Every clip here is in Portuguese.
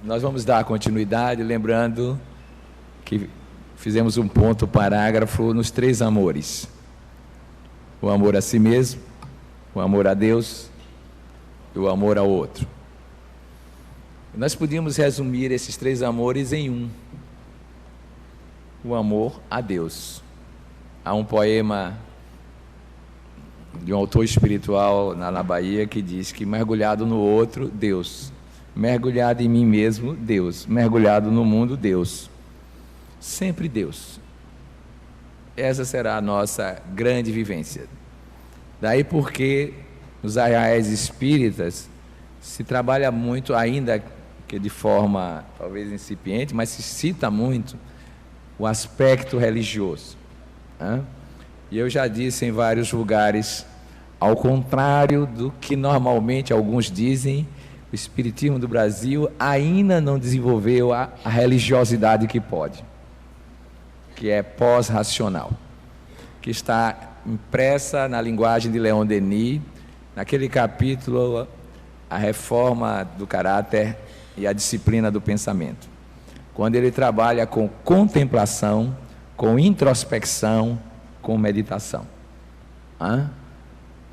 nós vamos dar continuidade, lembrando que fizemos um ponto parágrafo nos 3 amores: o amor a si mesmo, o amor a Deus e o amor ao outro. Nós podíamos resumir esses 3 amores em um: o amor a Deus. Há um poema de um autor espiritual na Bahia que diz que mergulhado no outro, Deus; mergulhado em mim mesmo, Deus; mergulhado no mundo, Deus. Sempre Deus. Essa será a nossa grande vivência. Daí porque nos arraiais espíritas se trabalha muito, ainda que de forma talvez incipiente, mas se cita muito o aspecto religioso. E eu já disse em vários lugares, ao contrário do que normalmente alguns dizem, o Espiritismo do Brasil ainda não desenvolveu a religiosidade que pode, que é pós-racional, que está impressa na linguagem de Leon Denis, naquele capítulo, a reforma do caráter e a disciplina do pensamento, quando ele trabalha com contemplação, com introspecção, com meditação,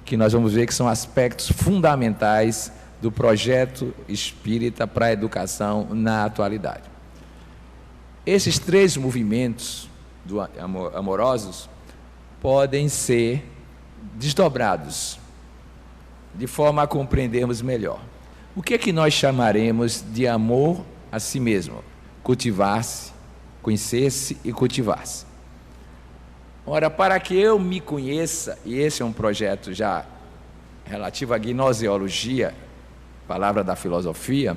que nós vamos ver que são aspectos fundamentais do projeto espírita para a educação na atualidade. Esses 3 movimentos amorosos podem ser desdobrados de forma a compreendermos melhor. O que é que nós chamaremos de amor a si mesmo? Cultivar-se, conhecer-se e cultivar-se. Ora, para que eu me conheça, e esse é um projeto já relativo à gnoseologia, palavra da filosofia,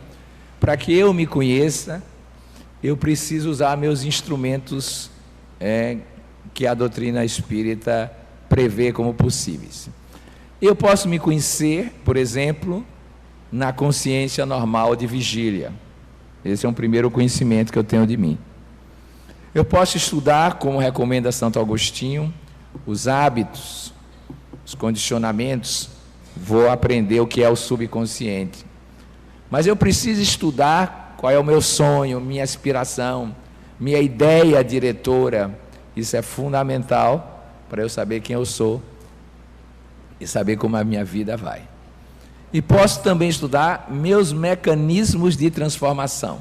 para que eu me conheça, eu preciso usar meus instrumentos que a doutrina espírita prevê como possíveis. Eu posso me conhecer, por exemplo, na consciência normal de vigília. Esse é um primeiro conhecimento que eu tenho de mim. Eu posso estudar, como recomenda Santo Agostinho, os hábitos, os condicionamentos, vou aprender o que é o subconsciente. Mas eu preciso estudar qual é o meu sonho, minha aspiração, minha ideia diretora. Isso é fundamental para eu saber quem eu sou e saber como a minha vida vai. E posso também estudar meus mecanismos de transformação,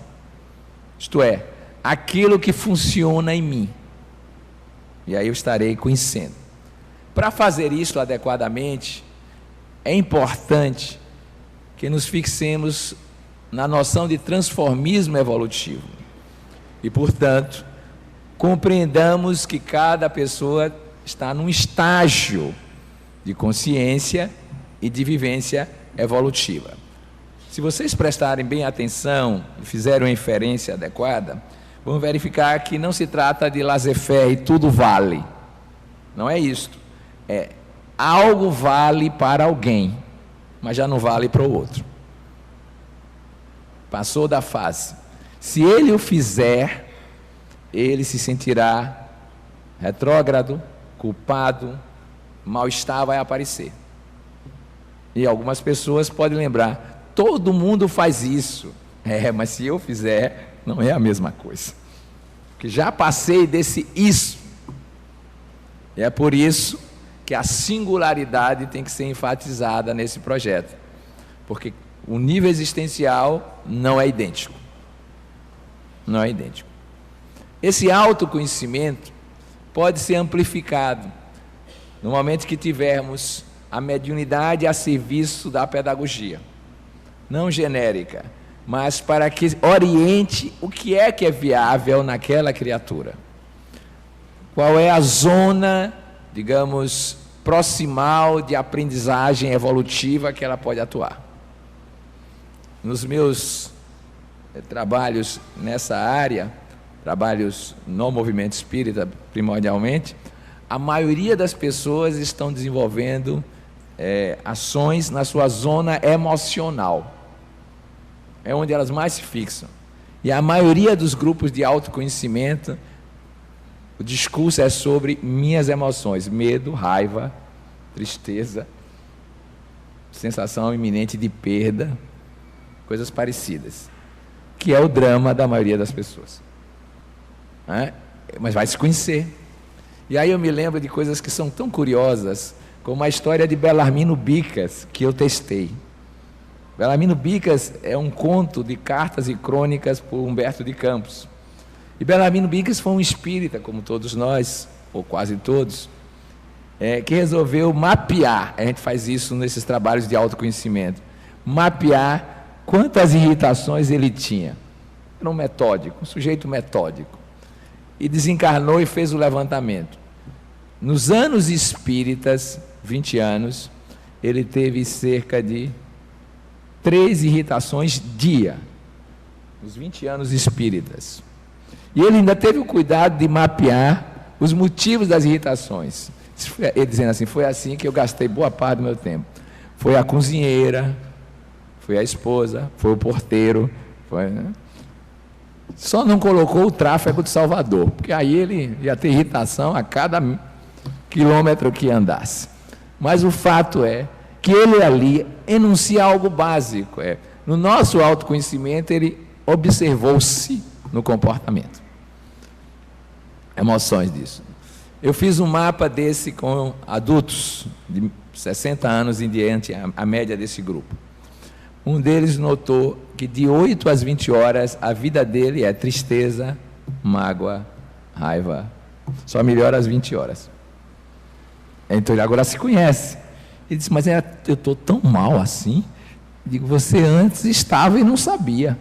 isto é, aquilo que funciona em mim. E aí eu estarei conhecendo. Para fazer isso adequadamente, é importante que nos fixemos na noção de transformismo evolutivo. E, portanto, compreendamos que cada pessoa está num estágio de consciência e de vivência evolutiva. Se vocês prestarem bem atenção e fizerem uma inferência adequada, vão verificar que não se trata de laissez-faire e tudo vale. Não é isto. Algo vale para alguém, mas já não vale para o outro. Passou da fase. Se ele o fizer, ele se sentirá retrógrado, culpado, mal-estar vai aparecer. E algumas pessoas podem lembrar, todo mundo faz isso. Mas se eu fizer, não é a mesma coisa. Porque já passei desse isso. E é por isso que a singularidade tem que ser enfatizada nesse projeto. Porque o nível existencial não é idêntico. Não é idêntico. Esse autoconhecimento pode ser amplificado no momento que tivermos a mediunidade a serviço da pedagogia. Não genérica, mas para que oriente o que é viável naquela criatura. Qual é a zona, digamos, proximal de aprendizagem evolutiva que ela pode atuar. Nos meus trabalhos nessa área, trabalhos no movimento espírita primordialmente, a maioria das pessoas estão desenvolvendo ações na sua zona emocional. É onde elas mais se fixam. E a maioria dos grupos de autoconhecimento, o discurso é sobre minhas emoções: medo, raiva, tristeza, sensação iminente de perda, coisas parecidas. que é o drama da maioria das pessoas. Mas vai se conhecer. E aí eu me lembro de coisas que são tão curiosas, como a história de Belarmino Bicas, que eu testei. Belarmino Bicas é um conto de cartas e crônicas por Humberto de Campos. E Belarmino Bicas foi um espírita, como todos nós, ou quase todos, que resolveu mapear, a gente faz isso nesses trabalhos de autoconhecimento, mapear quantas irritações ele tinha. Era um metódico, um sujeito metódico. E desencarnou e fez o levantamento. Nos anos espíritas, 20 anos, ele teve cerca de 3 irritações dia, nos 20 anos espíritas. E ele ainda teve o cuidado de mapear os motivos das irritações. Ele dizendo assim, foi assim que eu gastei boa parte do meu tempo. Foi a cozinheira, foi a esposa, foi o porteiro, né? Só não colocou o tráfego de Salvador, porque aí ele ia ter irritação a cada quilômetro que andasse. Mas o fato é que ele ali enuncia algo básico. No nosso autoconhecimento, ele observou-se no comportamento. Emoções disso. Eu fiz um mapa desse com adultos de 60 anos em diante, a média desse grupo. Um deles notou que de 8 às 20 horas a vida dele é tristeza, mágoa, raiva. Só melhora às 20 horas. Então ele agora se conhece. Ele disse, mas eu estou tão mal assim. Digo, você antes estava e não sabia.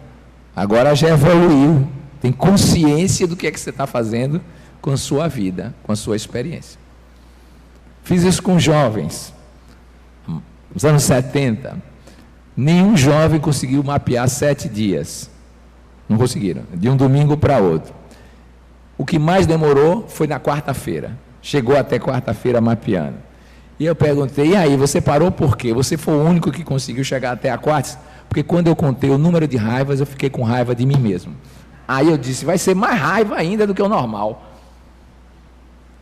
Agora já evoluiu. Tem consciência do que é que você está fazendo com a sua vida, com a sua experiência. Fiz isso com jovens. Nos anos 70, nenhum jovem conseguiu mapear 7 dias. Não conseguiram, de um domingo para outro. O que mais demorou foi na quarta-feira. Chegou até quarta-feira mapeando. E eu perguntei, e aí, você parou por quê? Você foi o único que conseguiu chegar até a quarta? Porque quando eu contei o número de raivas, eu fiquei com raiva de mim mesmo. Aí eu disse, vai ser mais raiva ainda do que o normal.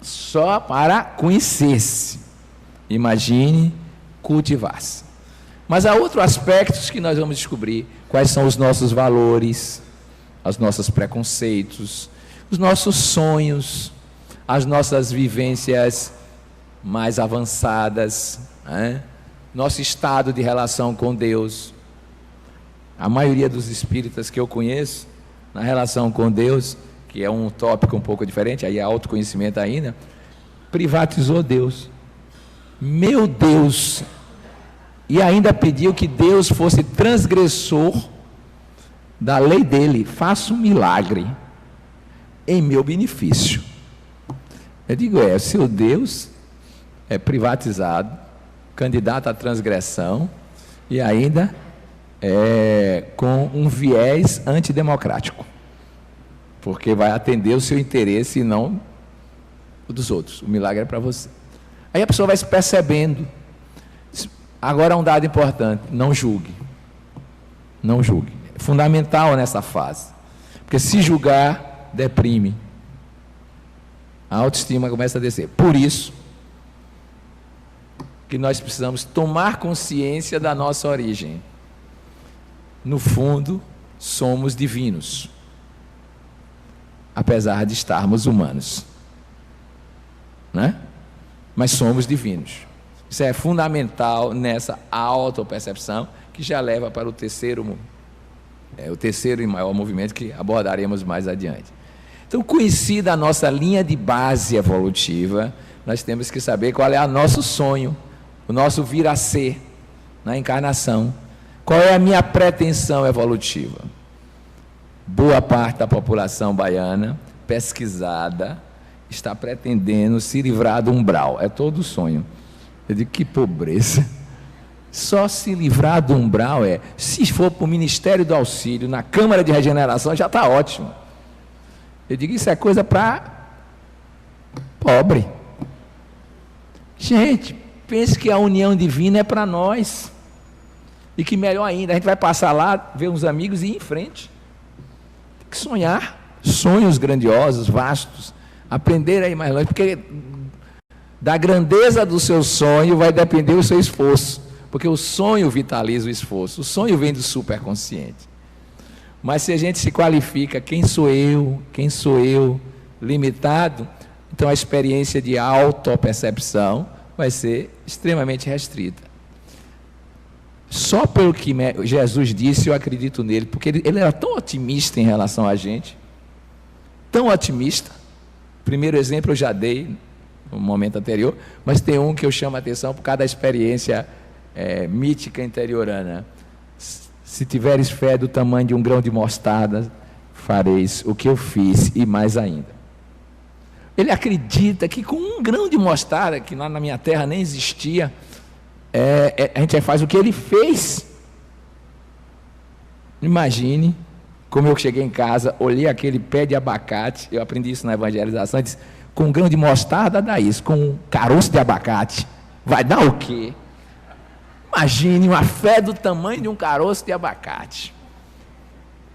Só para conhecer-se. Imagine cultivar-se. Mas há outros aspectos que nós vamos descobrir. Quais são os nossos valores, os nossos preconceitos, os nossos sonhos, as nossas vivências mais avançadas, nosso estado de relação com Deus. A maioria dos espíritas que eu conheço, na relação com Deus, que é um tópico um pouco diferente, aí é autoconhecimento ainda, privatizou Deus. Meu Deus! E ainda pediu que Deus fosse transgressor da lei dele. Faça um milagre em meu benefício. Eu digo, o seu Deus é privatizado, candidato à transgressão e ainda com um viés antidemocrático, porque vai atender o seu interesse e não o dos outros. O milagre é para você. Aí a pessoa vai se percebendo. Agora um dado importante, não julgue. Não julgue. É fundamental nessa fase. Porque se julgar, deprime. A autoestima começa a descer. Por isso que nós precisamos tomar consciência da nossa origem. No fundo, somos divinos. Apesar de estarmos humanos. Né? Mas somos divinos. Isso é fundamental nessa autopercepção, que já leva para o terceiro e maior movimento, que abordaremos mais adiante. Então, conhecida a nossa linha de base evolutiva, nós temos que saber qual é o nosso sonho, o nosso vir a ser na encarnação. Qual é a minha pretensão evolutiva? Boa parte da população baiana, pesquisada, está pretendendo se livrar do umbral. É todo o sonho. Eu digo, que pobreza. Só se livrar do umbral se for para o Ministério do Auxílio, na Câmara de Regeneração, já está ótimo. Eu digo, isso é coisa para pobre. Gente, pense que a união divina é para nós. E que melhor ainda, a gente vai passar lá, ver uns amigos e ir em frente. Tem que sonhar. Sonhos grandiosos, vastos. Aprender a ir mais longe, porque da grandeza do seu sonho vai depender o seu esforço, porque o sonho vitaliza o esforço, o sonho vem do superconsciente. Mas se a gente se qualifica, quem sou eu, limitado, então a experiência de autopercepção vai ser extremamente restrita. Só pelo que Jesus disse, eu acredito nele, porque ele era tão otimista em relação a gente, tão otimista. Primeiro exemplo eu já dei no momento anterior, mas tem um que eu chamo a atenção por causa da experiência mítica interiorana. Se tiveres fé do tamanho de um grão de mostarda, fareis o que eu fiz e mais ainda. Ele acredita que com um grão de mostarda, que lá na minha terra nem existia, a gente faz o que ele fez. Imagine como eu cheguei em casa, olhei aquele pé de abacate, eu aprendi isso na evangelização, e disse, com um grão de mostarda dá isso, com um caroço de abacate, vai dar o quê? Imagine uma fé do tamanho de um caroço de abacate.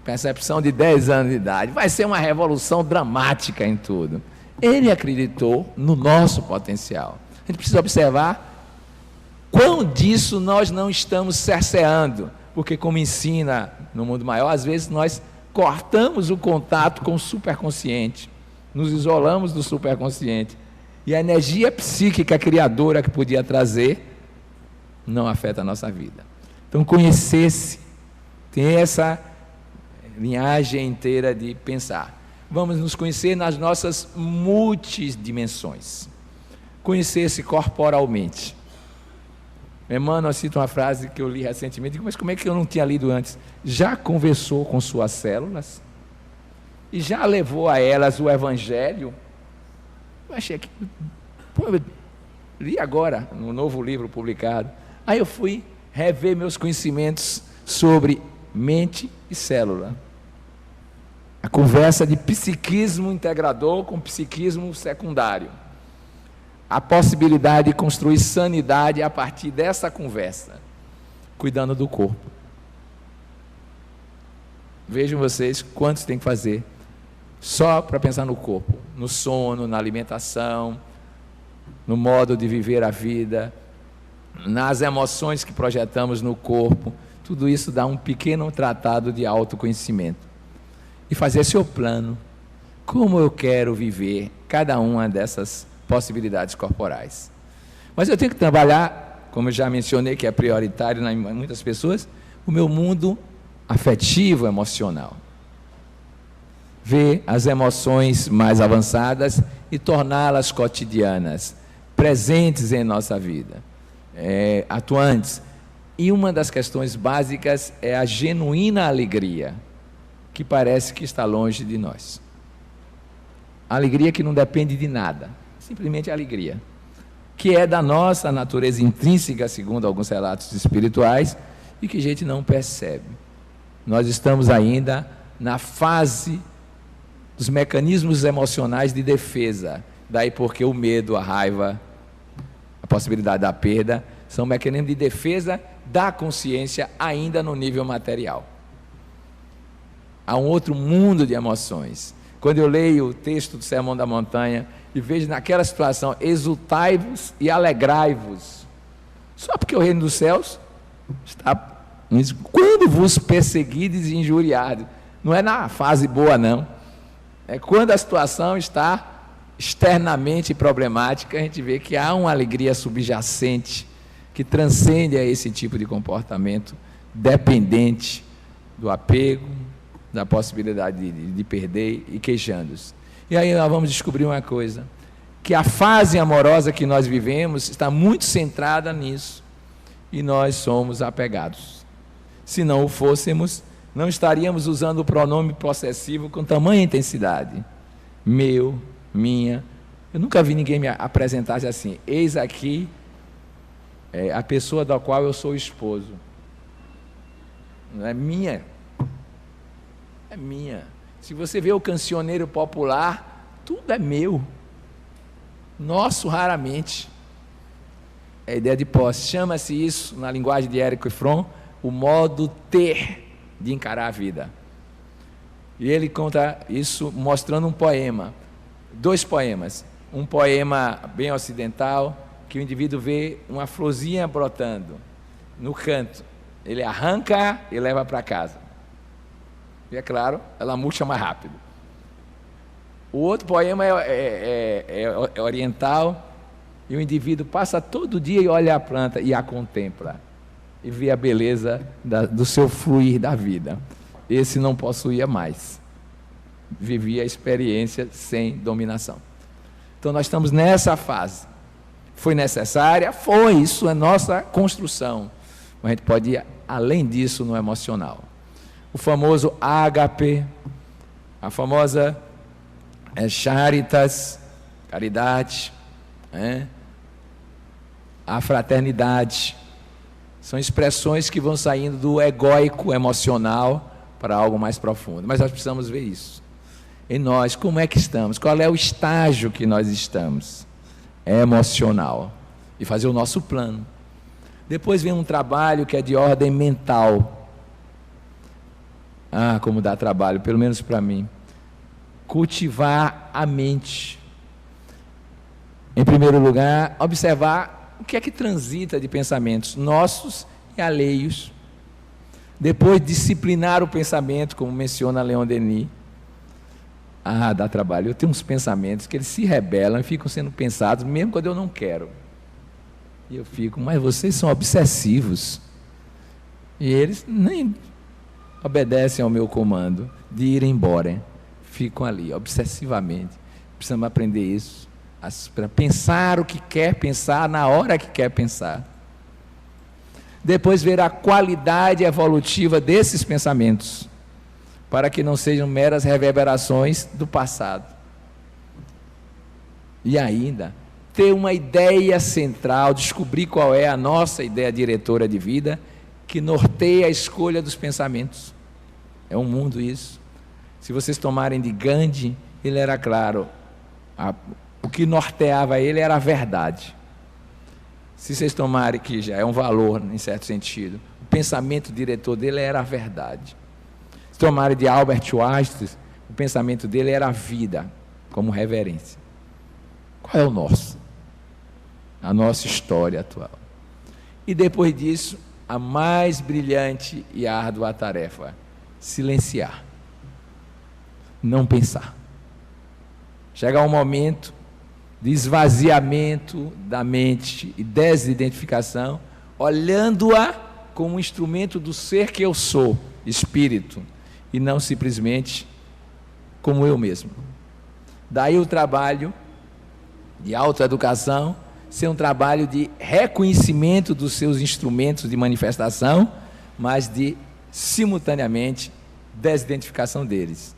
Percepção de 10 anos de idade. Vai ser uma revolução dramática em tudo. Ele acreditou no nosso potencial. A gente precisa observar quão disso nós não estamos cerceando. Porque, como ensina no mundo maior, às vezes nós cortamos o contato com o superconsciente. Nos isolamos do superconsciente. E a energia psíquica criadora que podia trazer não afeta a nossa vida. Então, conhecer-se, tem essa linhagem inteira de pensar. Vamos nos conhecer nas nossas multidimensões. Conhecer-se corporalmente. Emmanuel cita uma frase que eu li recentemente, mas como é que eu não tinha lido antes? Já conversou com suas células? E já levou a elas o Evangelho? Eu achei que... eu li agora, no novo livro publicado. Aí eu fui rever meus conhecimentos sobre mente e célula. A conversa de psiquismo integrador com psiquismo secundário. A possibilidade de construir sanidade a partir dessa conversa, cuidando do corpo. Vejam vocês quantos tem que fazer só para pensar no corpo, no sono, na alimentação, no modo de viver a vida, nas emoções que projetamos no corpo. Tudo isso dá um pequeno tratado de autoconhecimento. E fazer seu plano. Como eu quero viver cada uma dessas possibilidades corporais. Mas eu tenho que trabalhar, como eu já mencionei, que é prioritário em muitas pessoas, o meu mundo afetivo, emocional. Ver as emoções mais avançadas e torná-las cotidianas, presentes em nossa vida, atuantes. E uma das questões básicas é a genuína alegria, que parece que está longe de nós. A alegria que não depende de nada, simplesmente a alegria, que é da nossa natureza intrínseca, segundo alguns relatos espirituais, e que a gente não percebe. Nós estamos ainda na fase dos mecanismos emocionais de defesa, daí porque o medo, a raiva, a possibilidade da perda, são mecanismos de defesa da consciência ainda no nível material. Há um outro mundo de emoções. Quando eu leio o texto do Sermão da Montanha e vejo naquela situação, exultai-vos e alegrai-vos, só porque o reino dos céus está, quando vos perseguides e injuriardes, não é na fase boa não, é quando a situação está externamente problemática, a gente vê que há uma alegria subjacente que transcende a esse tipo de comportamento dependente do apego, da possibilidade de perder e queixando-se. E aí nós vamos descobrir uma coisa, que a fase amorosa que nós vivemos está muito centrada nisso, e nós somos apegados. Se não o fôssemos, não estaríamos usando o pronome possessivo com tamanha intensidade. Meu, minha. Eu nunca vi ninguém me apresentar assim, eis aqui a pessoa da qual eu sou esposo. Não é minha. É minha. Se você vê o cancioneiro popular, tudo é meu. Nosso, raramente. É a ideia de posse. Chama-se isso, na linguagem de Érico Fromm, o modo ter de encarar a vida. E ele conta isso mostrando um poema. 2 poemas. Um poema bem ocidental, que o indivíduo vê uma florzinha brotando no canto. Ele arranca e leva para casa. E é claro, ela murcha mais rápido. O outro poema é oriental, e o indivíduo passa todo dia e olha a planta e a contempla, e vê a beleza do seu fluir da vida. Esse não possuía mais, vivia a experiência sem dominação. Então nós estamos nessa fase. Foi necessária? Foi, isso é nossa construção. Mas a gente pode ir além disso no emocional. O famoso ágape, a famosa charitas, caridade, a fraternidade, são expressões que vão saindo do egóico emocional para algo mais profundo. Mas nós precisamos ver isso. Em nós, como é que estamos? Qual é o estágio que nós estamos? Emocional. E fazer o nosso plano. Depois vem um trabalho que é de ordem mental. Ah, como dá trabalho, pelo menos para mim. Cultivar a mente. Em primeiro lugar, observar o que é que transita de pensamentos nossos e alheios. Depois, disciplinar o pensamento, como menciona Leon Denis. Ah, dá trabalho. Eu tenho uns pensamentos que eles se rebelam e ficam sendo pensados, mesmo quando eu não quero. E eu fico, mas vocês são obsessivos. E eles nem obedecem ao meu comando de ir embora. Ficam ali, obsessivamente. Precisamos aprender isso. Para pensar o que quer pensar, na hora que quer pensar. Depois ver a qualidade evolutiva desses pensamentos, para que não sejam meras reverberações do passado. E ainda, ter uma ideia central, descobrir qual é a nossa ideia diretora de vida, que norteia a escolha dos pensamentos. É um mundo isso. Se vocês tomarem de Gandhi, ele era claro, o que norteava ele era a verdade. Se vocês tomarem, que já é um valor, em certo sentido, o pensamento diretor dele era a verdade. Se tomarem de Albert Einstein, o pensamento dele era a vida, como reverência. Qual é o nosso? A nossa história atual. E depois disso, a mais brilhante e árdua tarefa: silenciar. Não pensar. Chegar um momento de esvaziamento da mente e desidentificação, olhando-a como um instrumento do ser que eu sou, espírito, e não simplesmente como eu mesmo. Daí o trabalho de autoeducação ser um trabalho de reconhecimento dos seus instrumentos de manifestação, mas de, simultaneamente, desidentificação deles.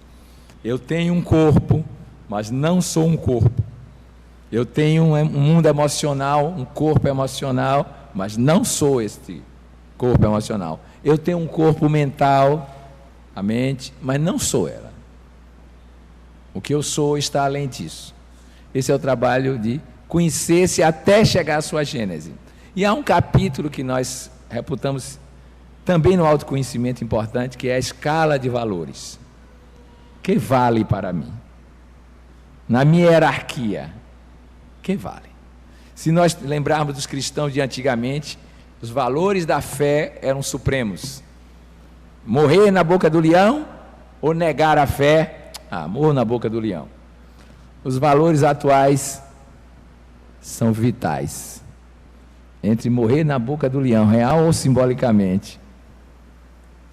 Eu tenho um corpo, mas não sou um corpo. Eu tenho um mundo emocional, um corpo emocional, mas não sou este corpo emocional. Eu tenho um corpo mental, a mente, mas não sou ela. O que eu sou está além disso. Esse é o trabalho de conhecer-se até chegar à sua gênese. E há um capítulo que nós reputamos também no autoconhecimento importante, que é a escala de valores. Que vale para mim? Na minha hierarquia, que vale? Se nós lembrarmos dos cristãos de antigamente, os valores da fé eram supremos. Morrer na boca do leão ou negar a fé? Morro na boca do leão. Os valores atuais são vitais. Entre morrer na boca do leão, real ou simbolicamente,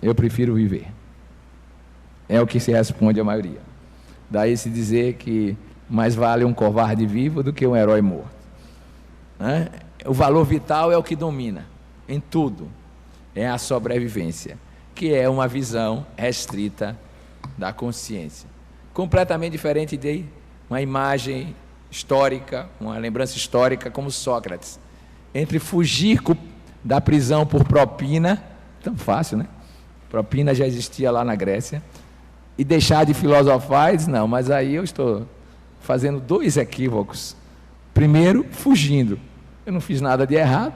eu prefiro viver. É o que se responde à maioria. Daí se dizer que mais vale um covarde vivo do que um herói morto. O valor vital é o que domina em tudo. É a sobrevivência, que é uma visão restrita da consciência. Completamente diferente de uma imagem histórica, uma lembrança histórica como Sócrates. Entre fugir da prisão por propina, tão fácil, né? Propina já existia lá na Grécia. E deixar de filosofar, diz, não, mas aí eu estou fazendo dois equívocos. Primeiro, fugindo. Eu não fiz nada de errado.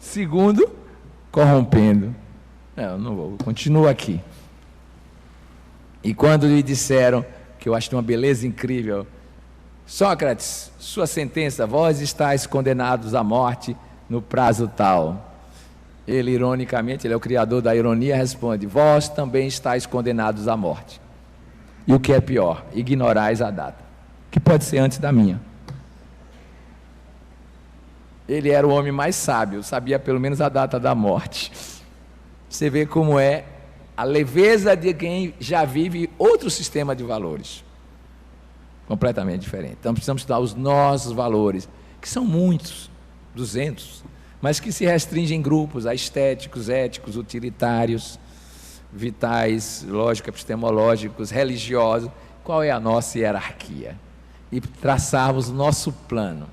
Segundo, corrompendo. Eu não vou, continuo aqui. E quando lhe disseram, que eu acho de uma beleza incrível, Sócrates, sua sentença, vós estáis condenados à morte no prazo tal. Ele, ironicamente, ele é o criador da ironia, responde: vós também estáis condenados à morte. E o que é pior, ignorais a data, que pode ser antes da minha. Ele era o homem mais sábio, sabia pelo menos a data da morte. Você vê como é a leveza de quem já vive outro sistema de valores, completamente diferente. Então precisamos estudar os nossos valores, que são muitos, 200, mas que se restringem em grupos, a estéticos, éticos, utilitários, vitais, lógico-epistemológicos, religiosos. Qual é a nossa hierarquia? E traçarmos o nosso plano.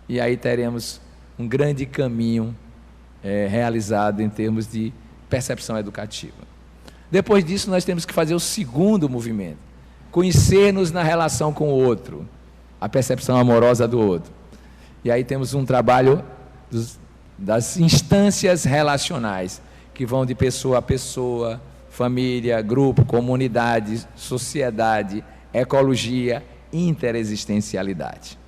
E aí teremos um grande caminho realizado em termos de percepção educativa. Depois disso, nós temos que fazer o segundo movimento, conhecer-nos na relação com o outro, a percepção amorosa do outro. E aí temos um trabalho das instâncias relacionais, que vão de pessoa a pessoa, família, grupo, comunidade, sociedade, ecologia, interexistencialidade.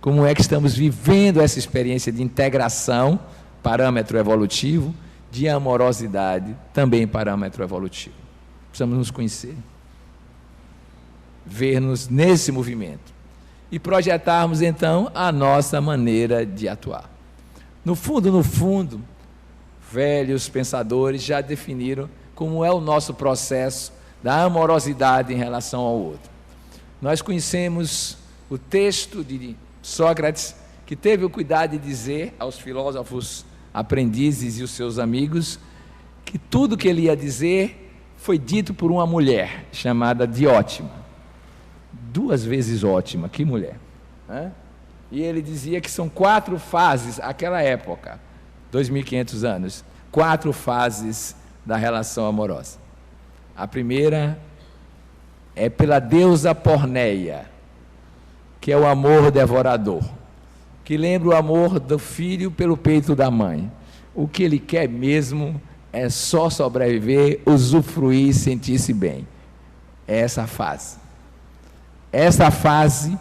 Como é que estamos vivendo essa experiência de integração, parâmetro evolutivo, de amorosidade, também parâmetro evolutivo. Precisamos nos conhecer, ver-nos nesse movimento e projetarmos então a nossa maneira de atuar. No fundo, velhos pensadores já definiram como é o nosso processo da amorosidade em relação ao outro. Nós conhecemos o texto de Sócrates, que teve o cuidado de dizer aos filósofos aprendizes e os seus amigos que tudo que ele ia dizer foi dito por uma mulher chamada Diótima. 2 vezes ótima, que mulher, né? E ele dizia que são 4 fases, aquela época, 2.500 anos, 4 fases da relação amorosa. A primeira é pela deusa Porneia, que é o amor devorador, que lembra o amor do filho pelo peito da mãe. O que ele quer mesmo é só sobreviver, usufruir e sentir-se bem. É essa fase. Essa fase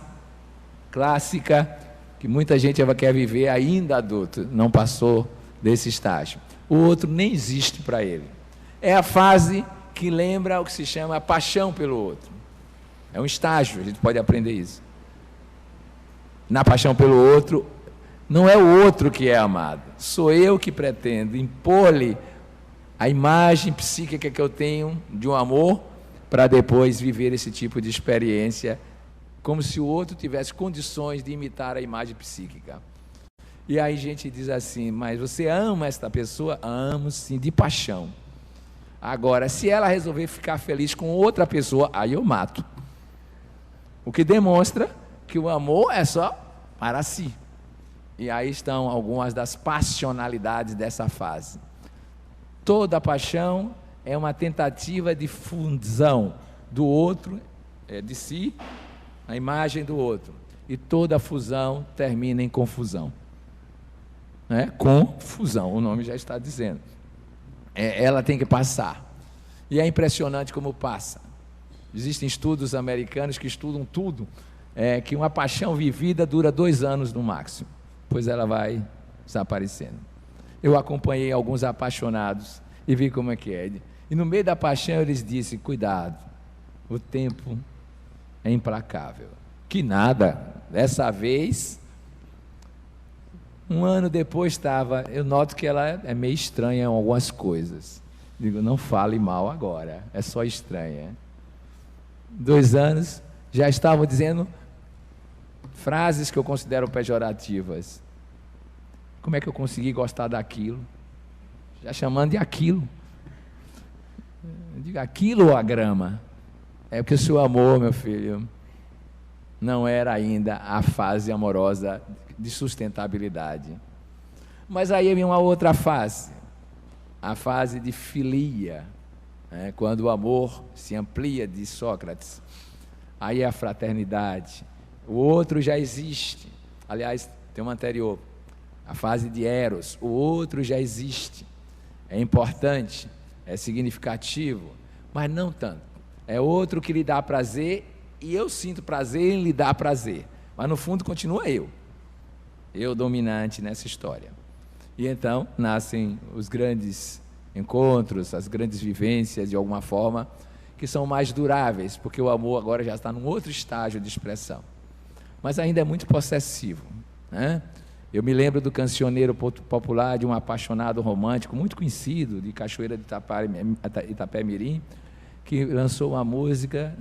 clássica que muita gente quer viver ainda adulto, não passou desse estágio. O outro nem existe para ele. É a fase que lembra o que se chama paixão pelo outro. É um estágio, a gente pode aprender isso. Na paixão pelo outro, não é o outro que é amado, sou eu que pretendo impor-lhe a imagem psíquica que eu tenho de um amor, para depois viver esse tipo de experiência, como se o outro tivesse condições de imitar a imagem psíquica. E aí a gente diz assim: mas você ama esta pessoa? Amo sim, de paixão. Agora, se ela resolver ficar feliz com outra pessoa, aí eu mato. O que demonstra que o amor é só para si. E aí estão algumas das passionalidades dessa fase. Toda paixão é uma tentativa de fusão do outro, de si, a imagem do outro. E toda fusão termina em confusão. Confusão, o nome já está dizendo. Ela tem que passar. E é impressionante como passa. Existem estudos americanos que estudam tudo, que uma paixão vivida dura 2 anos no máximo, pois ela vai desaparecendo. Eu acompanhei alguns apaixonados e vi como é que é. E no meio da paixão eles disseram: cuidado, o tempo é implacável. Que nada, dessa vez, 1 ano depois eu noto que ela é meio estranha em algumas coisas. Digo: não fale mal agora, é só estranha. 2 anos, já estavam dizendo frases que eu considero pejorativas. Como é que eu consegui gostar daquilo? Já chamando de aquilo. Eu digo: aquilo ou a grama? É porque o seu amor, meu filho, não era ainda a fase amorosa de sustentabilidade. Mas aí vem uma outra fase, a fase de filia, quando o amor se amplia, diz Sócrates. Aí é a fraternidade. O outro já existe. Aliás, tem uma anterior, a fase de Eros. O outro já existe. É importante, é significativo, mas não tanto. É outro que lhe dá prazer e eu sinto prazer em lhe dar prazer. Mas no fundo continua eu dominante nessa história. E então nascem os grandes encontros, as grandes vivências, de alguma forma, que são mais duráveis, porque o amor agora já está num outro estágio de expressão. Mas ainda é muito possessivo, né? Eu me lembro do cancioneiro popular, de um apaixonado romântico, muito conhecido, de Cachoeira de Itapé-Mirim, que lançou uma música,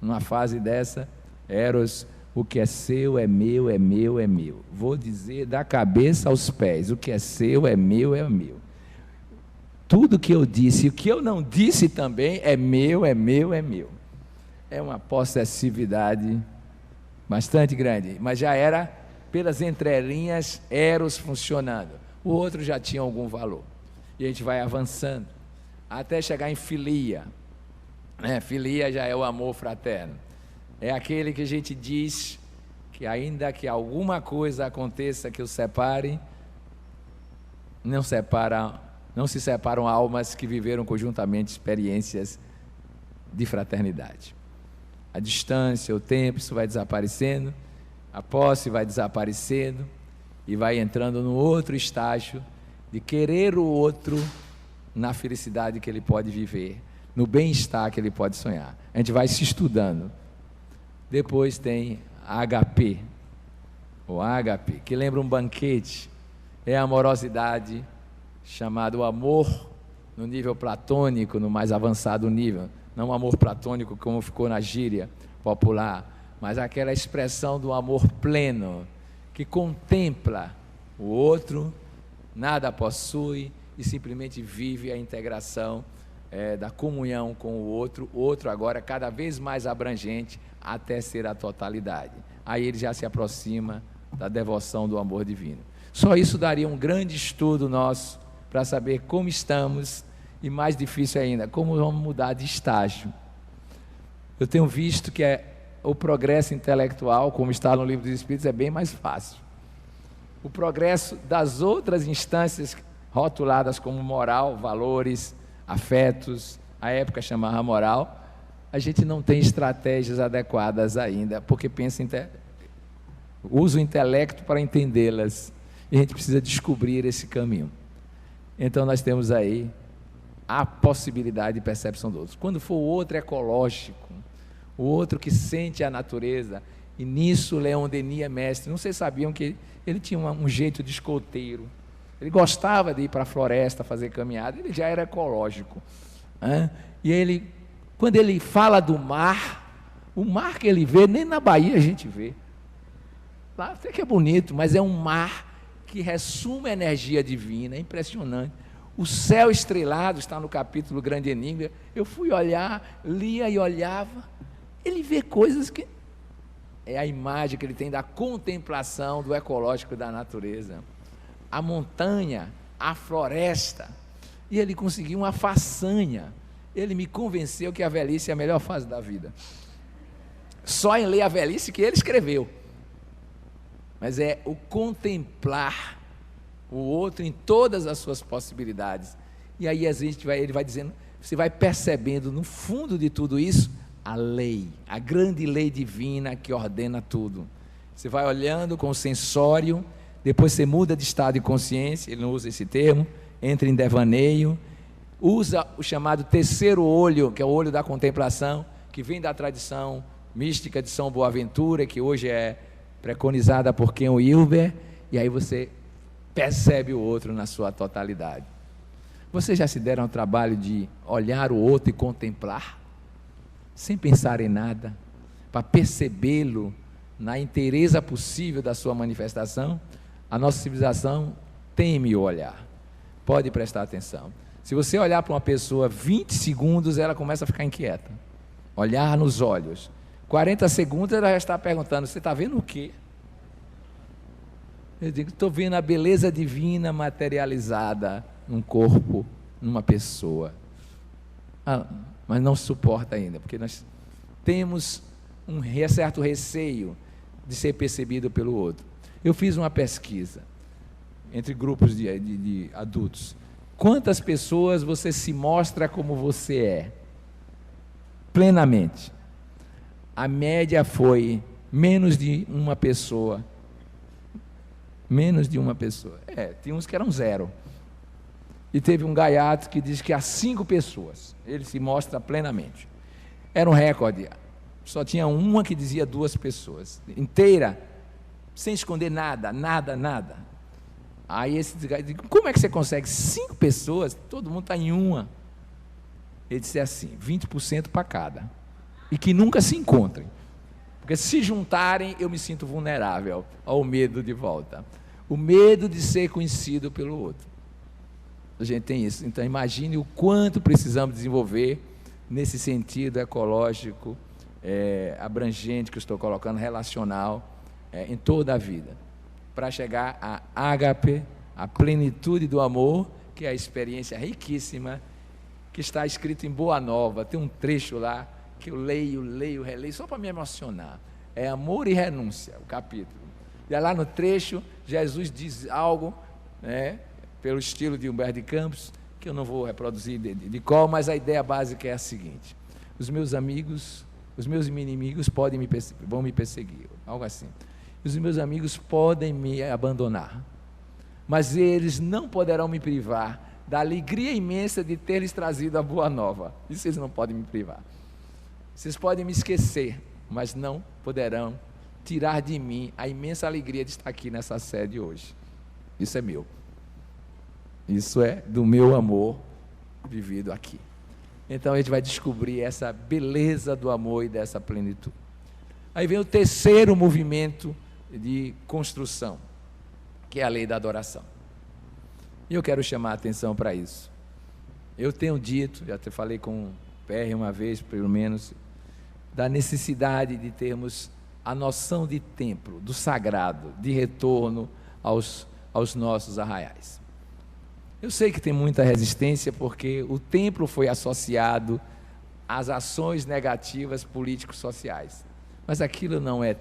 numa fase dessa, Eros: o que é seu é meu, é meu, é meu. Vou dizer da cabeça aos pés, o que é seu é meu, é meu. Tudo que eu disse, o que eu não disse também é meu, é meu, é meu. É uma possessividade bastante grande, mas já era pelas entrelinhas Eros funcionando. O outro já tinha algum valor. E a gente vai avançando, até chegar em filia. Filia já é o amor fraterno. É aquele que a gente diz que ainda que alguma coisa aconteça que os separe, não se separam almas que viveram conjuntamente experiências de fraternidade. A distância, o tempo, isso vai desaparecendo, a posse vai desaparecendo e vai entrando no outro estágio de querer o outro na felicidade que ele pode viver, no bem-estar que ele pode sonhar. A gente vai se estudando. Depois tem HP, o ágape, que lembra um banquete, é a amorosidade, chamado amor no nível platônico, no mais avançado nível, não amor platônico como ficou na gíria popular, mas aquela expressão do amor pleno, que contempla o outro, nada possui e simplesmente vive a integração da comunhão com o outro agora cada vez mais abrangente, até ser a totalidade. Aí ele já se aproxima da devoção do amor divino. Só isso daria um grande estudo nosso, para saber como estamos, e mais difícil ainda, como vamos mudar de estágio. Eu tenho visto que o progresso intelectual, como está no Livro dos Espíritos, é bem mais fácil. O progresso das outras instâncias rotuladas como moral, valores, afetos, a época chamava moral, a gente não tem estratégias adequadas ainda, porque usa o intelecto para entendê-las, e a gente precisa descobrir esse caminho. Então nós temos aí a possibilidade de percepção do outro. Quando for o outro ecológico, o outro que sente a natureza, e nisso Leon Denis é mestre. Não sei se sabiam que ele tinha um jeito de escoteiro, ele gostava de ir para a floresta fazer caminhada, ele já era ecológico, né? E ele, quando ele fala do mar, o mar que ele vê, nem na Bahia a gente vê, lá até que é bonito, mas é um mar que ressume a energia divina, é impressionante. O céu estrelado está no capítulo Grande Enigma. Eu fui olhar, lia e olhava, ele vê coisas que é a imagem que ele tem da contemplação do ecológico da natureza, a montanha, a floresta, e ele conseguiu uma façanha. Ele me convenceu que a velhice é a melhor fase da vida. Só em ler a velhice que ele escreveu, mas é o contemplar o outro em todas as suas possibilidades. E aí ele vai dizendo, você vai percebendo no fundo de tudo isso a lei, a grande lei divina que ordena tudo. Você vai olhando com o sensório, depois você muda de estado de consciência, ele não usa esse termo, entra em devaneio, usa o chamado terceiro olho, que é o olho da contemplação, que vem da tradição mística de São Boaventura, que hoje é preconizada por Ken Wilber, e aí você percebe o outro na sua totalidade. Vocês já se deram ao trabalho de olhar o outro e contemplar, sem pensar em nada, para percebê-lo na inteireza possível da sua manifestação? A nossa civilização teme o olhar. Pode prestar atenção. Se você olhar para uma pessoa 20 segundos, ela começa a ficar inquieta. Olhar nos olhos. 40 segundos, ela já está perguntando, você está vendo o quê? Eu digo, estou vendo a beleza divina materializada num corpo, numa pessoa. Mas não suporta ainda, porque nós temos um certo receio de ser percebido pelo outro. Eu fiz uma pesquisa entre grupos de adultos. Quantas pessoas você se mostra como você é? Plenamente. A média foi menos de uma pessoa Menos de uma pessoa. Tinha uns que eram 0. E teve um gaiato que diz que há 5 pessoas. Ele se mostra plenamente. Era um recorde. Só tinha uma que dizia 2 pessoas. Inteira, sem esconder nada. Aí esse gaiato diz, como é que você consegue 5 pessoas? Todo mundo está em uma. Ele disse assim, 20% para cada. E que nunca se encontrem. Porque se juntarem, eu me sinto vulnerável ao medo de volta. O medo de ser conhecido pelo outro. A gente tem isso. Então, imagine o quanto precisamos desenvolver nesse sentido ecológico, abrangente que eu estou colocando, relacional, em toda a vida. Para chegar a ágape, a plenitude do amor, que é a experiência riquíssima, que está escrito em Boa Nova. Tem um trecho lá, que eu releio, só para me emocionar. É Amor e Renúncia, o capítulo. E lá no trecho, Jesus diz algo, pelo estilo de Humberto de Campos, que eu não vou reproduzir de cor, mas a ideia básica é a seguinte: os meus inimigos vão me perseguir, algo assim. Os meus amigos podem me abandonar, mas eles não poderão me privar da alegria imensa de ter lhes trazido a boa nova. Isso eles não podem me privar. Vocês podem me esquecer, mas não poderão tirar de mim a imensa alegria de estar aqui nessa sede hoje. Isso é meu. Isso é do meu amor vivido aqui. Então a gente vai descobrir essa beleza do amor e dessa plenitude. Aí vem o terceiro movimento de construção, que é a lei da adoração. E eu quero chamar a atenção para isso. Eu tenho dito, já até falei com o PR uma vez, pelo menos, da necessidade de termos a noção de templo, do sagrado, de retorno aos nossos arraiais. Eu sei que tem muita resistência, porque o templo foi associado às ações negativas político-sociais, mas aquilo não é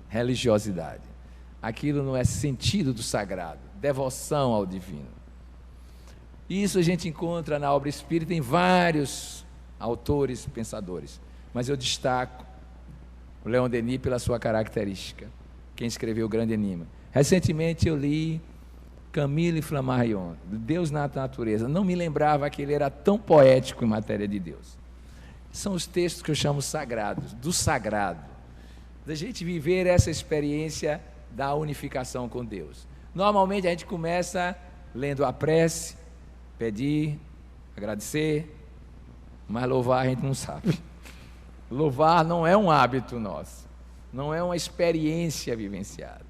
religiosidade, aquilo não é sentido do sagrado, devoção ao divino. Isso a gente encontra na obra espírita em vários autores e pensadores, mas eu destaco o Leon Denis pela sua característica, quem escreveu o Grande Enigma. Recentemente eu li Camille Flammarion, Deus na Natureza. Não me lembrava que ele era tão poético em matéria de Deus. São os textos que eu chamo sagrados, do sagrado, da gente viver essa experiência da unificação com Deus. Normalmente a gente começa lendo a prece, pedir, agradecer, mas louvar a gente não sabe. Louvar não é um hábito nosso, não é uma experiência vivenciada.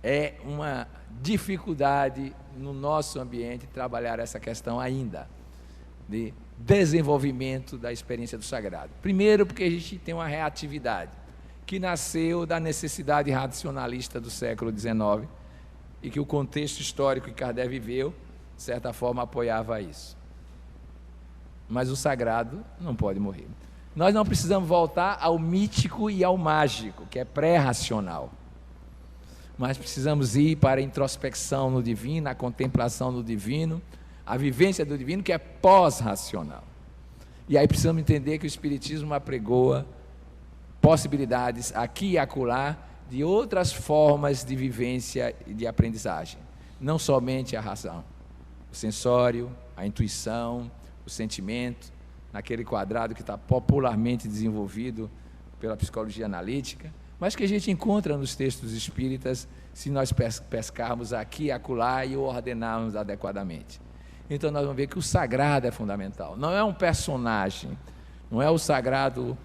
É uma dificuldade no nosso ambiente trabalhar essa questão ainda, de desenvolvimento da experiência do sagrado. Primeiro, porque a gente tem uma reatividade, que nasceu da necessidade racionalista do século XIX, e que o contexto histórico que Kardec viveu, de certa forma, apoiava isso. Mas o sagrado não pode morrer. Nós não precisamos voltar ao mítico e ao mágico, que é pré-racional. Mas precisamos ir para a introspecção no divino, a contemplação no divino, a vivência do divino, que é pós-racional. E aí precisamos entender que o Espiritismo apregoa possibilidades aqui e acolá de outras formas de vivência e de aprendizagem. Não somente a razão, o sensório, a intuição, o sentimento, naquele quadrado que está popularmente desenvolvido pela psicologia analítica, mas que a gente encontra nos textos espíritas, se nós pescarmos aqui e acolá e o ordenarmos adequadamente. Então nós vamos ver que o sagrado é fundamental. Não é um personagem, não é o sagrado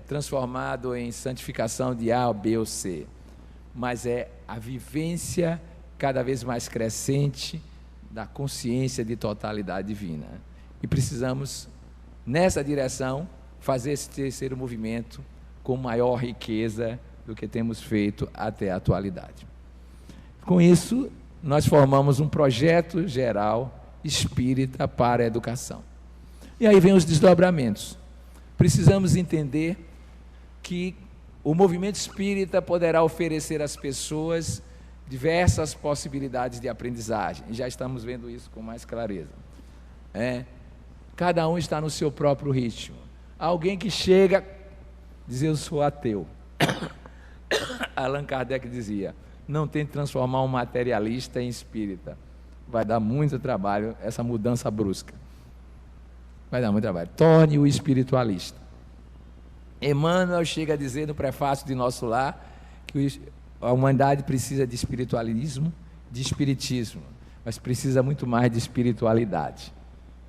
transformado em santificação de A, B ou C, mas é a vivência cada vez mais crescente da consciência de totalidade divina. E precisamos, nessa direção, fazer esse terceiro movimento com maior riqueza do que temos feito até a atualidade. Com isso, nós formamos um projeto geral espírita para a educação. E aí vem os desdobramentos. Precisamos entender que o movimento espírita poderá oferecer às pessoas diversas possibilidades de aprendizagem. E já estamos vendo isso com mais clareza. Cada um está no seu próprio ritmo. Alguém que chega, diz: eu sou ateu. Allan Kardec dizia: não tente transformar um materialista em espírita. Vai dar muito trabalho essa mudança brusca. Vai dar muito trabalho. Torne-o espiritualista. Emmanuel chega a dizer no prefácio de Nosso Lar que a humanidade precisa de espiritualismo, de espiritismo, mas precisa muito mais de espiritualidade.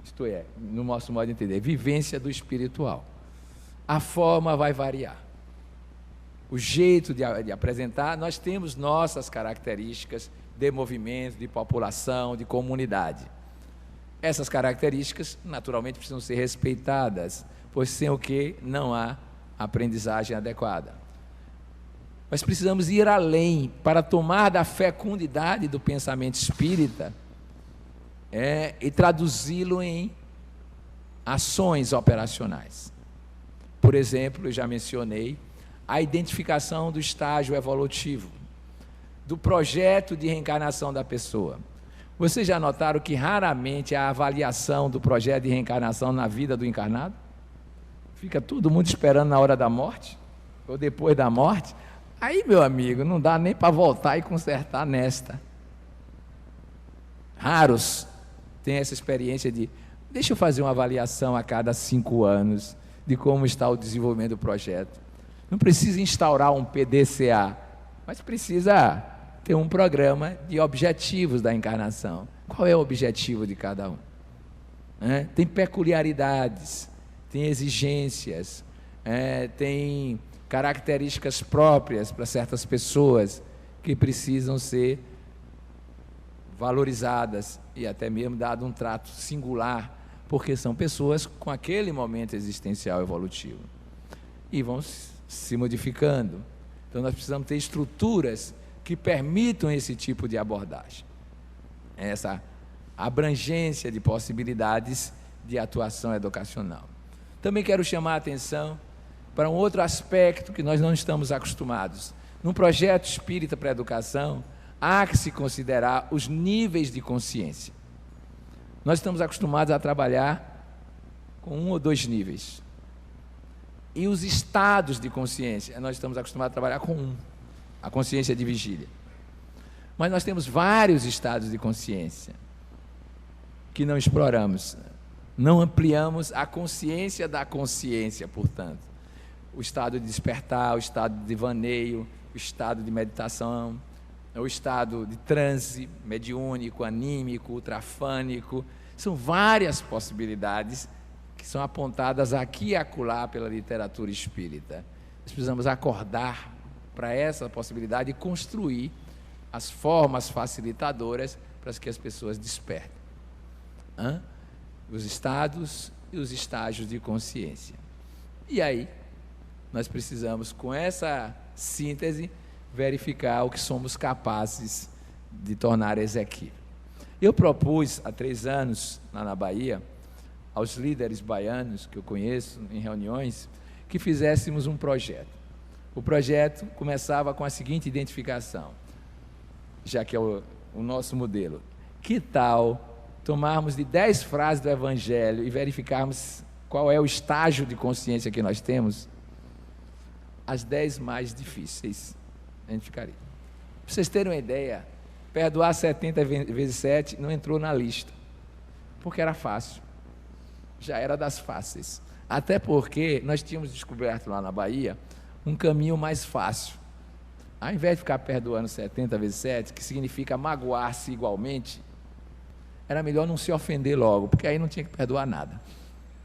Isto é, no nosso modo de entender, vivência do espiritual. A forma vai variar. O jeito de apresentar, nós temos nossas características de movimento, de população, de comunidade. Essas características, naturalmente, precisam ser respeitadas, pois sem o que não há aprendizagem adequada. Mas precisamos ir além para tomar da fecundidade do pensamento espírita e traduzi-lo em ações operacionais. Por exemplo, eu já mencionei a identificação do estágio evolutivo, do projeto de reencarnação da pessoa. Vocês já notaram que raramente há avaliação do projeto de reencarnação na vida do encarnado? Fica todo mundo esperando na hora da morte, ou depois da morte. Aí, meu amigo, não dá nem para voltar e consertar nesta. Raros têm essa experiência de, deixa eu fazer uma avaliação a cada 5 anos de como está o desenvolvimento do projeto. Não precisa instaurar um PDCA, mas precisa ter um programa de objetivos da encarnação. Qual é o objetivo de cada um? Tem peculiaridades, tem exigências, tem características próprias para certas pessoas que precisam ser valorizadas e até mesmo dado um trato singular, porque são pessoas com aquele momento existencial evolutivo e vão se modificando. Então nós precisamos ter estruturas que permitam esse tipo de abordagem, essa abrangência de possibilidades de atuação educacional. Também quero chamar a atenção para um outro aspecto que nós não estamos acostumados. Num projeto espírita para a educação, há que se considerar os níveis de consciência. Nós estamos acostumados a trabalhar com 1 ou 2 níveis. E os estados de consciência, nós estamos acostumados a trabalhar com 1, a consciência de vigília. Mas nós temos vários estados de consciência que não exploramos, não ampliamos a consciência da consciência, portanto. O estado de despertar, o estado de devaneio, o estado de meditação, o estado de transe mediúnico, anímico, ultrafânico. São várias possibilidades que são apontadas aqui e acolá pela literatura espírita. Nós precisamos acordar para essa possibilidade e construir as formas facilitadoras para que as pessoas despertem. Os estados e os estágios de consciência. E aí, nós precisamos, com essa síntese, verificar o que somos capazes de tornar exequível. Eu propus, há 3 anos, lá na Bahia, aos líderes baianos que eu conheço, em reuniões, que fizéssemos um projeto. O projeto começava com a seguinte identificação, já que é o nosso modelo. Que tal tomarmos de 10 frases do Evangelho e verificarmos qual é o estágio de consciência que nós temos? As 10 mais difíceis, a gente ficaria. Para vocês terem uma ideia, perdoar 70 vezes 7 não entrou na lista, porque era fácil, já era das fáceis. Até porque nós tínhamos descoberto lá na Bahia um caminho mais fácil. Ao invés de ficar perdoando 70 vezes 7, que significa magoar-se igualmente, era melhor não se ofender logo, porque aí não tinha que perdoar nada.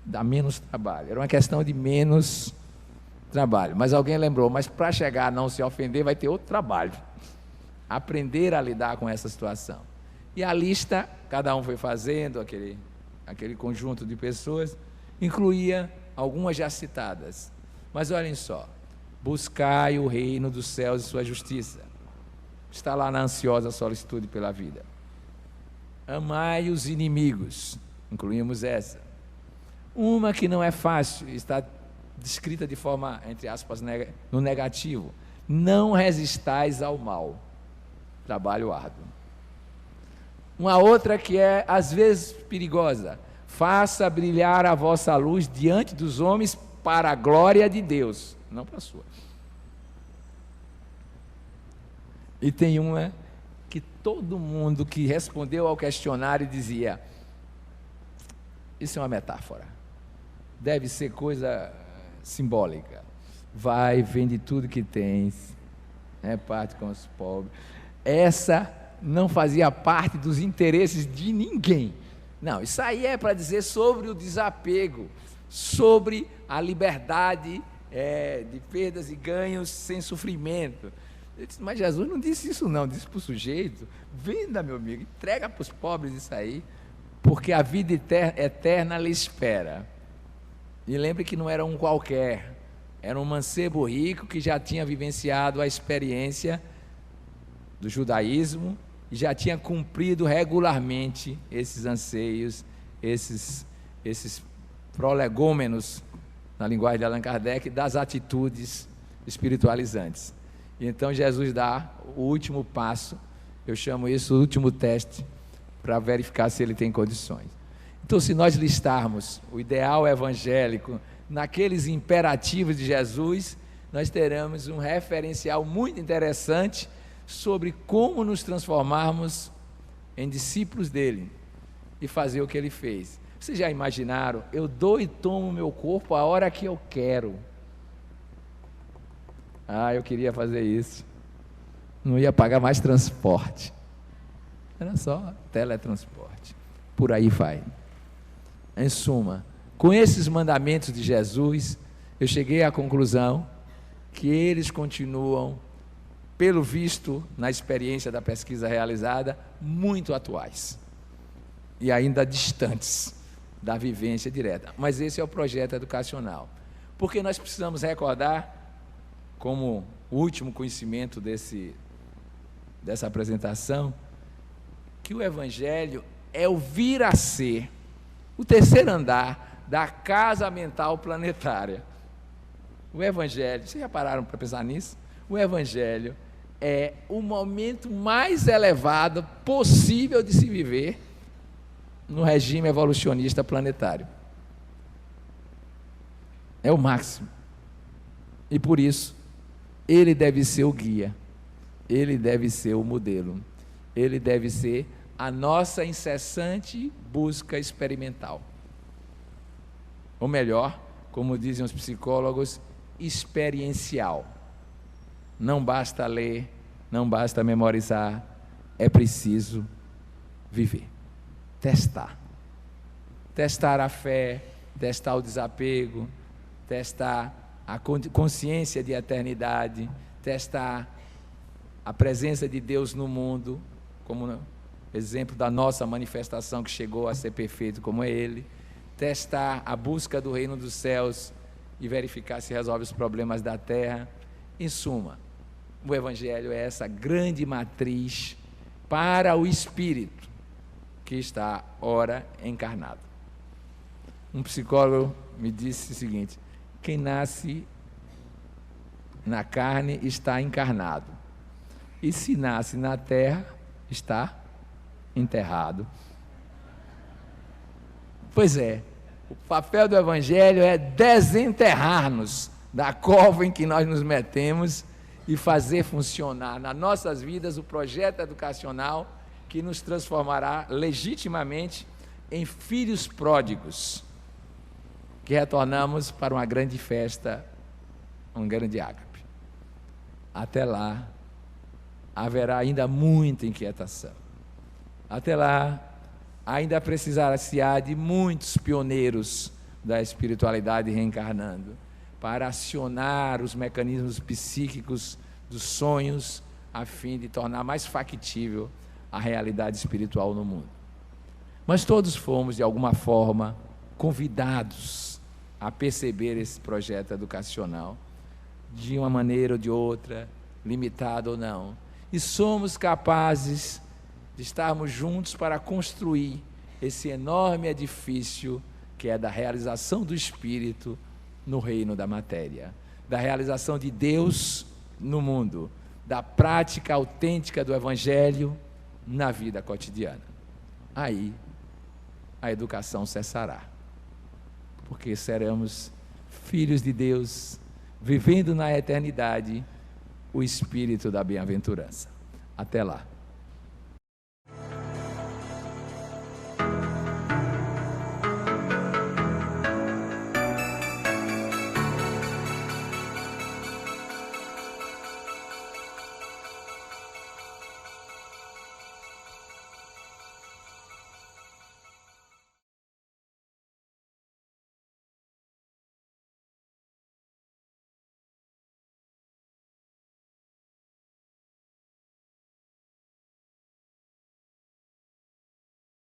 Dá menos trabalho. Era uma questão de menos trabalho. Mas alguém lembrou, mas para chegar a não se ofender vai ter outro trabalho. Aprender a lidar com essa situação. E a lista, cada um foi fazendo, aquele conjunto de pessoas, incluía algumas já citadas. Mas olhem só, buscai o reino dos céus e sua justiça. Está lá na ansiosa solicitude pela vida. Amai os inimigos, incluímos essa. Uma que não é fácil, está descrita de forma, entre aspas, no negativo. Não resistais ao mal. Trabalho árduo. Uma outra que é, às vezes, perigosa. Faça brilhar a vossa luz diante dos homens para a glória de Deus, não para a sua. E tem uma que todo mundo que respondeu ao questionário dizia: isso é uma metáfora, deve ser coisa simbólica. Vai, vende tudo que tens, reparte com os pobres. Essa não fazia parte dos interesses de ninguém. Não, isso aí é para dizer sobre o desapego, sobre a liberdade de perdas e ganhos sem sofrimento. Eu disse, mas Jesus não disse isso não, disse para o sujeito: venda, meu amigo, entrega para os pobres isso aí, porque a vida eterna lhe espera. E lembre que não era um qualquer, era um mancebo rico que já tinha vivenciado a experiência do judaísmo e já tinha cumprido regularmente esses anseios, esses prolegômenos, na linguagem de Allan Kardec, das atitudes espiritualizantes. E então Jesus dá o último passo, eu chamo isso o último teste, para verificar se ele tem condições. Então, se nós listarmos o ideal evangélico naqueles imperativos de Jesus, nós teremos um referencial muito interessante sobre como nos transformarmos em discípulos dele e fazer o que ele fez. Vocês já imaginaram? Eu dou e tomo meu corpo a hora que eu quero. Eu queria fazer isso. Não ia pagar mais transporte. Era só teletransporte. Por aí vai. Em suma, com esses mandamentos de Jesus, eu cheguei à conclusão que eles continuam, pelo visto, na experiência da pesquisa realizada, muito atuais e ainda distantes da vivência direta. Mas esse é o projeto educacional. Porque nós precisamos recordar, como último conhecimento dessa apresentação, que o Evangelho é o vir a ser o terceiro andar da casa mental planetária. O Evangelho, vocês já pararam para pensar nisso? O Evangelho é o momento mais elevado possível de se viver no regime evolucionista planetário. É o máximo. E por isso, ele deve ser o guia, ele deve ser o modelo, ele deve ser a nossa incessante busca experimental. Ou melhor, como dizem os psicólogos, experiencial. Não basta ler, não basta memorizar, é preciso viver, testar. Testar a fé, testar o desapego, testar a consciência de eternidade, testar a presença de Deus no mundo, como exemplo da nossa manifestação que chegou a ser perfeito como é Ele, testar a busca do reino dos céus e verificar se resolve os problemas da terra. Em suma, o Evangelho é essa grande matriz para o Espírito que está ora encarnado. Um psicólogo me disse o seguinte: quem nasce na carne está encarnado, e se nasce na terra, está enterrado. Pois é, o papel do Evangelho é desenterrar-nos da cova em que nós nos metemos e fazer funcionar nas nossas vidas o projeto educacional que nos transformará legitimamente em filhos pródigos, que retornamos para uma grande festa, um grande ágape. Até lá, haverá ainda muita inquietação. Até lá, ainda precisar-se-á de muitos pioneiros da espiritualidade reencarnando, para acionar os mecanismos psíquicos dos sonhos, a fim de tornar mais factível a realidade espiritual no mundo. Mas todos fomos, de alguma forma, convidados a perceber esse projeto educacional, de uma maneira ou de outra, limitado ou não, e somos capazes de estarmos juntos para construir esse enorme edifício que é da realização do Espírito no reino da matéria, da realização de Deus no mundo, da prática autêntica do Evangelho na vida cotidiana. Aí a educação cessará, porque seremos filhos de Deus, vivendo na eternidade o espírito da bem-aventurança. Até lá.